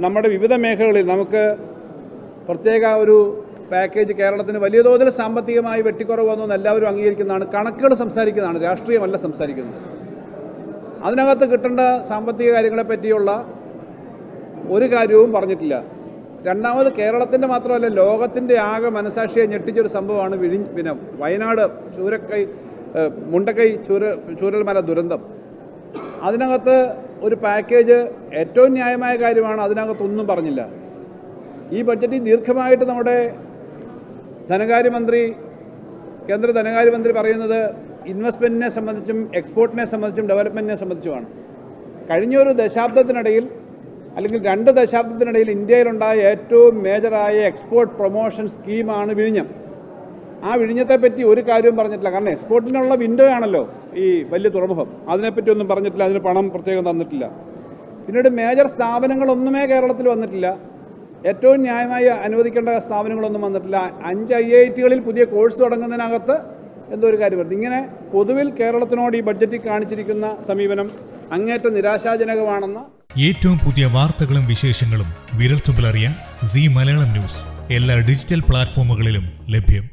നമ്മുടെ വിവിധ മേഖലകളിൽ നമുക്ക് പ്രത്യേക ഒരു പാക്കേജ് കേരളത്തിന് വലിയ തോതിൽ സാമ്പത്തികമായി വെട്ടിക്കുറവ് വന്നെന്ന് എല്ലാവരും അംഗീകരിക്കുന്നതാണ്. കണക്കുകൾ സംസാരിക്കുന്നതാണ്, രാഷ്ട്രീയമല്ല സംസാരിക്കുന്നത്. അതിനകത്ത് കിട്ടേണ്ട സാമ്പത്തിക കാര്യങ്ങളെ പറ്റിയുള്ള ഒരു കാര്യവും പറഞ്ഞിട്ടില്ല. രണ്ടാമത്, കേരളത്തിൻ്റെ മാത്രമല്ല ലോകത്തിൻ്റെ ആകെ മനസാക്ഷിയെ ഞെട്ടിച്ചൊരു സംഭവമാണ് പിന്നെ വയനാട് മുണ്ടക്കൈ ചൂരൽമല ദുരന്തം. അതിനകത്ത് ഒരു പാക്കേജ് ഏറ്റവും ന്യായമായ കാര്യമാണ്, അതിനകത്തൊന്നും പറഞ്ഞില്ല. ഈ ബഡ്ജറ്റിൽ ദീർഘമായിട്ട് നമ്മുടെ കേന്ദ്ര ധനകാര്യമന്ത്രി പറയുന്നത് ഇൻവെസ്റ്റ്മെൻറ്റിനെ സംബന്ധിച്ചും എക്സ്പോർട്ടിനെ സംബന്ധിച്ചും ഡെവലപ്മെൻറ്റിനെ സംബന്ധിച്ചുമാണ്. കഴിഞ്ഞ ഒരു ദശാബ്ദത്തിനിടയിൽ അല്ലെങ്കിൽ 2 ദശാബ്ദത്തിനിടയിൽ ഇന്ത്യയിലുണ്ടായ ഏറ്റവും മേജറായ എക്സ്പോർട്ട് പ്രൊമോഷൻ സ്കീമാണ് വിഴിഞ്ഞം. ആ വിഴിഞ്ഞത്തെപ്പറ്റി ഒരു കാര്യവും പറഞ്ഞിട്ടില്ല. കാരണം എക്സ്പോർട്ടിനുള്ള വിൻഡോ ആണല്ലോ ഈ വലിയ തുറമുഖം. അതിനെപ്പറ്റി ഒന്നും പറഞ്ഞിട്ടില്ല, അതിന് പണം പ്രത്യേകം തന്നിട്ടില്ല. പിന്നീട് മേജർ സ്ഥാപനങ്ങളൊന്നുമേ കേരളത്തിൽ വന്നിട്ടില്ല. ഏറ്റവും ന്യായമായി അനുവദിക്കേണ്ട സ്ഥാപനങ്ങളൊന്നും വന്നിട്ടില്ല. 5 IITകളിൽ പുതിയ കോഴ്സ് തുടങ്ങുന്നതിനകത്ത് എന്തോ ഒരു കാര്യം വരുന്നത്. ഇങ്ങനെ പൊതുവിൽ കേരളത്തിനോട് ഈ ബഡ്ജറ്റിൽ കാണിച്ചിരിക്കുന്ന സമീപനം അങ്ങേറ്റം നിരാശാജനകമാണെന്ന്. ഏറ്റവും പുതിയ വാർത്തകളും വിശേഷങ്ങളും വിരൽത്തുമ്പിലറിയാൻ സീ മലയാളം ന്യൂസ് എല്ലാ ഡിജിറ്റൽ പ്ലാറ്റ്ഫോമുകളിലും ലഭ്യം.